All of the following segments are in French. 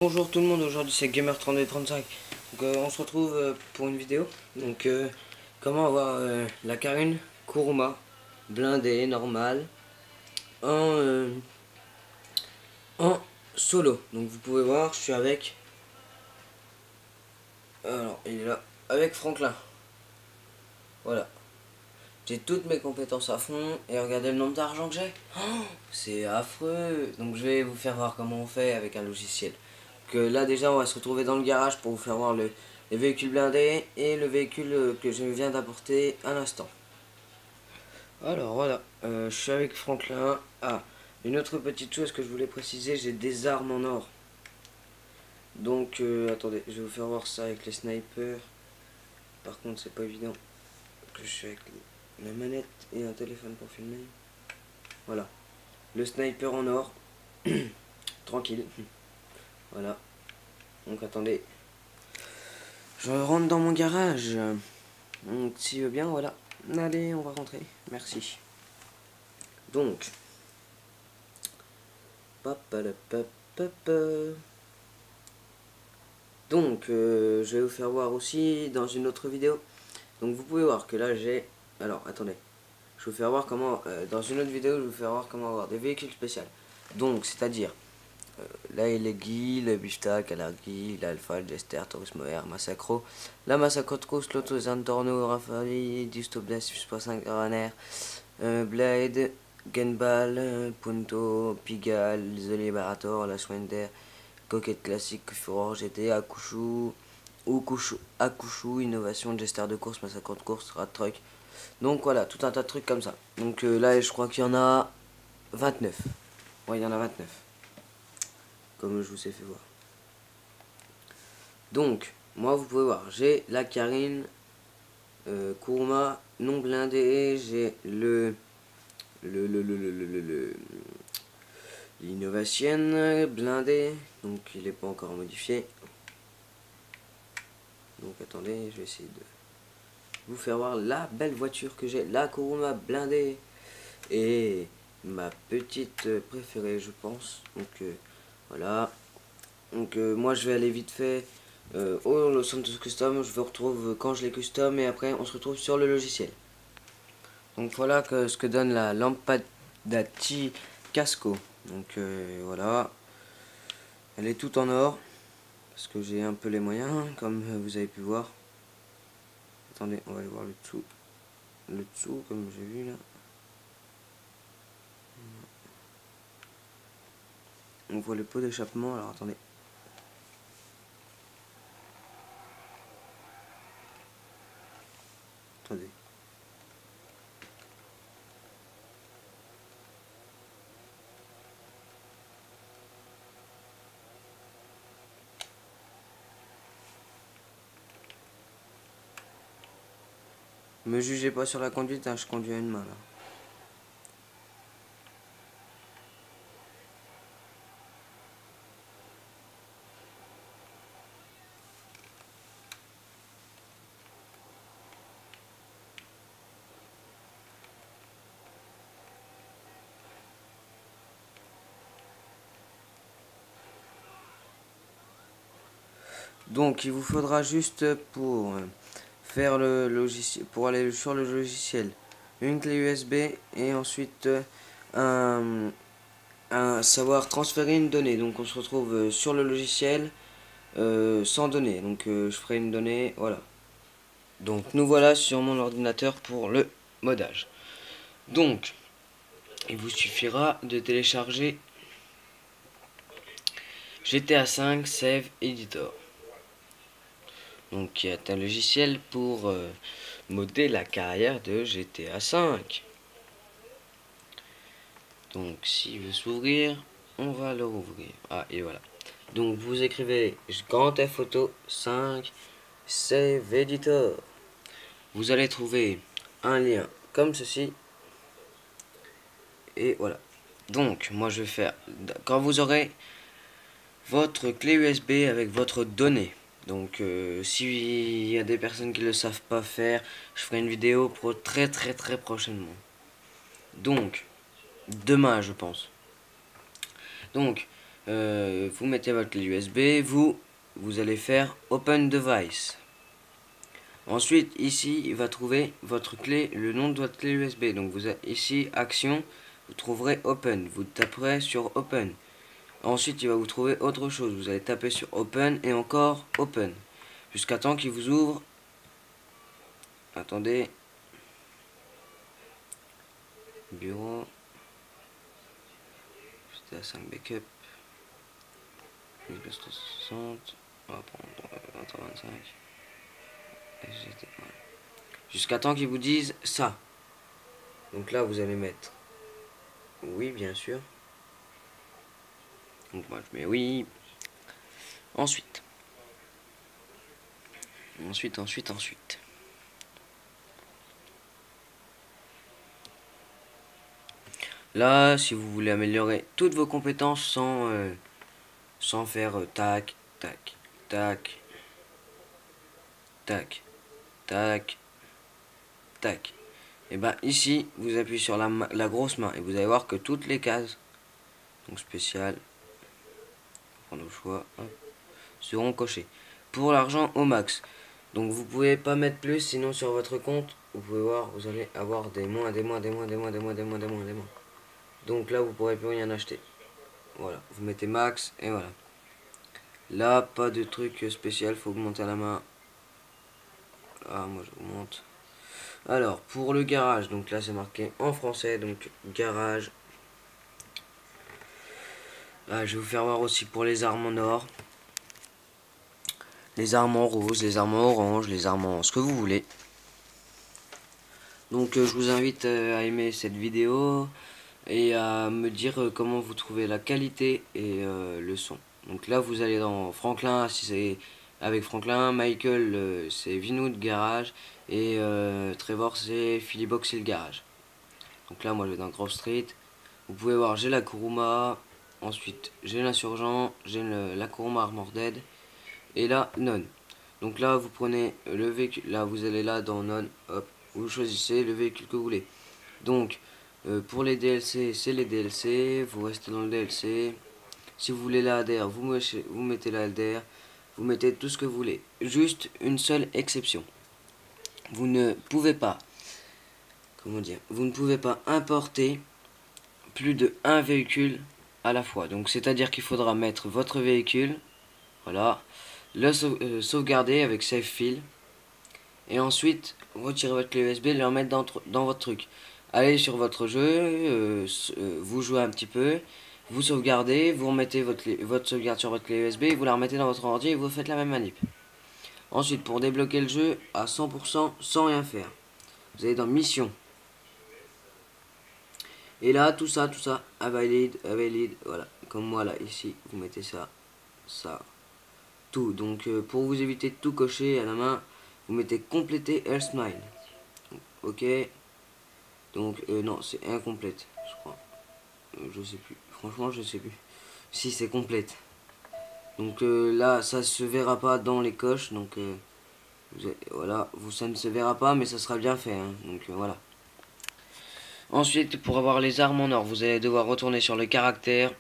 Bonjour tout le monde, aujourd'hui c'est Gamer3235. Donc on se retrouve pour une vidéo. Donc comment avoir la Karine Kuruma blindée normale en, en solo. Donc vous pouvez voir, je suis avec, alors il est là, avec Franklin. Voilà, j'ai toutes mes compétences à fond et regardez le nombre d'argent que j'ai. Oh, c'est affreux. Donc je vais vous faire voir comment on fait avec un logiciel. Que là déjà on va se retrouver dans le garage pour vous faire voir les véhicules blindés et le véhicule que je viens d'apporter à l'instant. Alors voilà, je suis avec Franklin. Ah, une autre petite chose que je voulais préciser, j'ai des armes en or. Donc attendez, je vais vous faire voir ça avec les snipers. Par contre c'est pas évident que je suis avec la manette et un téléphone pour filmer. Voilà, le sniper en or. Tranquille. Voilà, donc attendez, je rentre dans mon garage. Donc s'il veut bien, voilà. Allez, on va rentrer. Merci. Donc. Donc, je vais vous faire voir aussi dans une autre vidéo. Donc vous pouvez voir que là j'ai... Alors, attendez. Je vais vous faire voir comment... dans une autre vidéo, je vais vous faire voir comment avoir des véhicules spéciaux. Donc, c'est-à-dire... là, il est Guy, le Biftac, Alargui, l'Alpha, le Jester, Turismo R, Massacro, la Massacro de Course, Lotto, Zantorno, Rafali, Dystopia 6.5 RNR, Blade, Genball, Punto, Pigal, The Liberator, la Swender, Coquette Classique, Furor GT, Akushu, Akushu, Innovation, Jester de course, Massacre de course, Rat Truck. Donc voilà, tout un tas de trucs comme ça. Donc là, je crois qu'il y en a 29. Ouais, il y en a 29. Comme je vous ai fait voir. Donc, moi, vous pouvez voir, j'ai la Karine Kuruma non blindée, j'ai l'innovation blindé, donc il n'est pas encore modifié. Donc attendez, je vais essayer de vous faire voir la belle voiture que j'ai, la Kuruma blindée, et ma petite préférée je pense. Donc voilà, donc moi je vais aller vite fait au Los Santos Custom, je vous retrouve quand je les custom et après on se retrouve sur le logiciel. Donc voilà ce que donne la Lampadati Casco. Donc voilà, elle est toute en or parce que j'ai un peu les moyens comme vous avez pu voir. Attendez, on va aller voir le dessous. Le dessous comme j'ai vu là. On voit le pot d'échappement, alors attendez. Attendez. Me jugez pas sur la conduite, hein, je conduis à une main là. Donc il vous faudra juste pour faire le logiciel, pour aller sur le logiciel, une clé USB et ensuite un savoir transférer une donnée. Donc on se retrouve sur le logiciel sans données. Donc je ferai une donnée, voilà. Donc nous voilà sur mon ordinateur pour le modage. Donc il vous suffira de télécharger GTA 5 Save Editor. Donc qui est un logiciel pour modder la carrière de GTA 5. Donc s'il veut s'ouvrir, on va le rouvrir. Ah et voilà. Donc vous écrivez grand F photo 5 Save Editor. Vous allez trouver un lien comme ceci. Et voilà. Donc moi je vais faire, quand vous aurez votre clé USB avec votre donnée. Donc s'il y a des personnes qui ne le savent pas faire, je ferai une vidéo pour très prochainement. Donc, demain je pense. Donc, vous mettez votre clé USB, vous allez faire Open Device. Ensuite, ici, il va trouver votre clé, le nom de votre clé USB. Donc, vous avez ici, Action, vous trouverez Open. Vous taperez sur Open. Ensuite, il va vous trouver autre chose. Vous allez taper sur Open et encore Open. Jusqu'à temps qu'il vous ouvre. Attendez. Bureau. J'étais à 5 backup. Xbox 360. On va prendre 20h25. Jusqu'à temps qu'ils vous disent ça. Donc là, vous allez mettre oui, bien sûr. Donc moi, je mets oui. Ensuite. Ensuite. Là, si vous voulez améliorer toutes vos compétences sans faire tac, tac, tac, tac, tac, tac. Et ben ici, vous appuyez sur la grosse main et vous allez voir que toutes les cases, donc spécial, prendre au choix, hop, seront cochées. Pour l'argent au max. Donc vous pouvez pas mettre plus, sinon sur votre compte, vous pouvez voir, vous allez avoir des moins. Donc là, vous pourrez plus rien acheter. Voilà, vous mettez max et voilà. Là, pas de truc spécial, faut augmenter à la main. Ah, moi j'augmente. Alors, pour le garage, donc là c'est marqué en français, donc garage. Ah, je vais vous faire voir aussi pour les armes en or. Les armes en rose, les armes en orange, les armes en ce que vous voulez. Donc je vous invite à aimer cette vidéo et à me dire comment vous trouvez la qualité et le son. Donc là vous allez dans Franklin, si c'est avec Franklin, Michael c'est Vinoud Garage et Trevor c'est Philibox et le Garage. Donc là moi je vais dans Grove Street. Vous pouvez voir j'ai la Kuruma, ensuite j'ai l'insurgent, j'ai la Kuruma Armored et là non. Donc là vous prenez le véhicule, là vous allez là dans non, hop, vous choisissez le véhicule que vous voulez. Donc pour les DLC c'est les DLC, vous restez dans le DLC. Si vous voulez la ADR, vous mettez la ADR, vous mettez tout ce que vous voulez. Juste une seule exception. Vous ne pouvez pas, comment dire, vous ne pouvez pas importer plus de un véhicule à la fois. Donc c'est-à-dire qu'il faudra mettre votre véhicule, voilà, le sauvegarder avec save file, et ensuite retirer votre clé USB et le remettre dans votre truc. Allez sur votre jeu, vous jouez un petit peu, vous sauvegardez, vous remettez votre sauvegarde sur votre clé USB et vous la remettez dans votre ordi et vous faites la même manip. Ensuite, pour débloquer le jeu à 100% sans rien faire, vous allez dans mission. Et là, tout ça, valide, voilà. Comme moi là, ici, vous mettez ça, tout. Donc pour vous éviter de tout cocher à la main, vous mettez compléter Air Smile. Ok. Donc non, c'est incomplète, je crois. Je sais plus. Franchement, je sais plus. Si c'est complète. Donc là, ça se verra pas dans les coches. Donc voilà, ça ne se verra pas, mais ça sera bien fait. Hein. Donc voilà. Ensuite, pour avoir les armes en or, vous allez devoir retourner sur le caractère.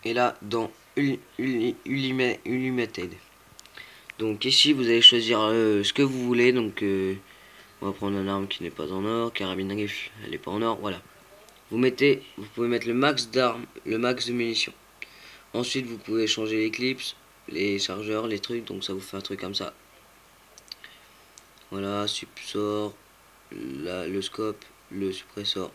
Et là, dans Unlimited. Donc ici, vous allez choisir ce que vous voulez. Donc on va prendre une arme qui n'est pas en or. Carabine rifle, elle n'est pas en or. Voilà. Vous pouvez mettre le max d'armes, le max de munitions. Ensuite, vous pouvez changer les clips, les chargeurs, les trucs. Donc ça vous fait un truc comme ça. Voilà, subsort, le scope, le suppressor.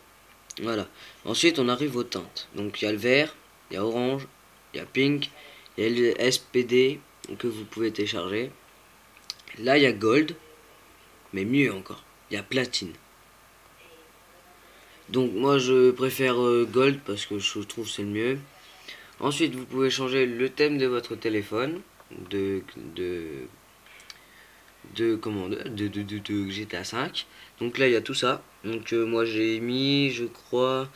Voilà. Ensuite, on arrive aux teintes. Donc il y a le vert, il y a orange, il y a pink, il y a le SPD que vous pouvez télécharger. Là, il y a gold, mais mieux encore, il y a platine. Donc moi, je préfère gold parce que je trouve c'est le mieux. Ensuite, vous pouvez changer le thème de votre téléphone, de GTA 5. Donc là, il y a tout ça. Donc moi, j'ai mis, je crois,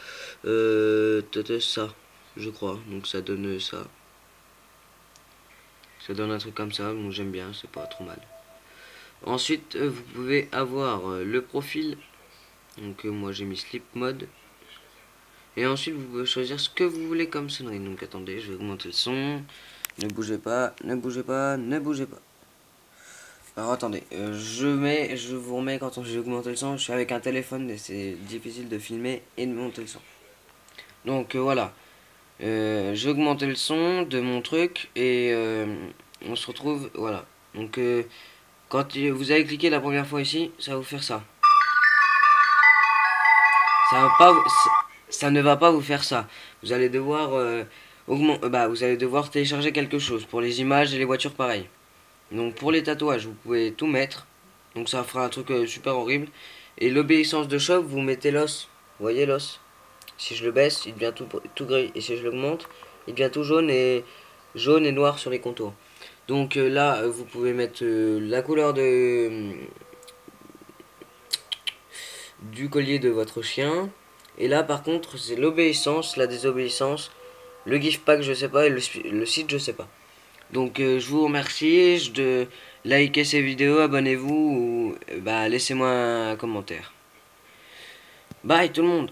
ça, je crois. Donc ça donne ça. Ça donne un truc comme ça. Bon, j'aime bien, c'est pas trop mal. Ensuite, vous pouvez avoir le profil. Donc moi, j'ai mis sleep mode. Et ensuite vous pouvez choisir ce que vous voulez comme sonnerie. Donc attendez, je vais augmenter le son. Ne bougez pas, ne bougez pas, ne bougez pas. Alors attendez, je vous remets quand j'ai augmenté le son. Je suis avec un téléphone et c'est difficile de filmer et de monter le son. Donc voilà, j'ai augmenté le son de mon truc et on se retrouve, voilà. Donc quand vous avez cliqué la première fois ici, ça va vous faire ça. Ça va pas, ça ne va pas vous faire ça. Vous allez devoir vous allez devoir télécharger quelque chose. Pour les images et les voitures, pareil. Donc pour les tatouages, vous pouvez tout mettre. Donc ça fera un truc super horrible. Et l'obéissance de choc, vous mettez l'os. Vous voyez l'os? Si je le baisse, il devient tout gris. Et si je l'augmente, il devient tout jaune et noir sur les contours. Donc là, vous pouvez mettre la couleur du collier de votre chien. Et là, par contre, c'est l'obéissance, la désobéissance, le GIF pack, je sais pas, et le site, je sais pas. Donc, je vous remercie de liker ces vidéos, abonnez-vous ou laissez-moi un commentaire. Bye tout le monde!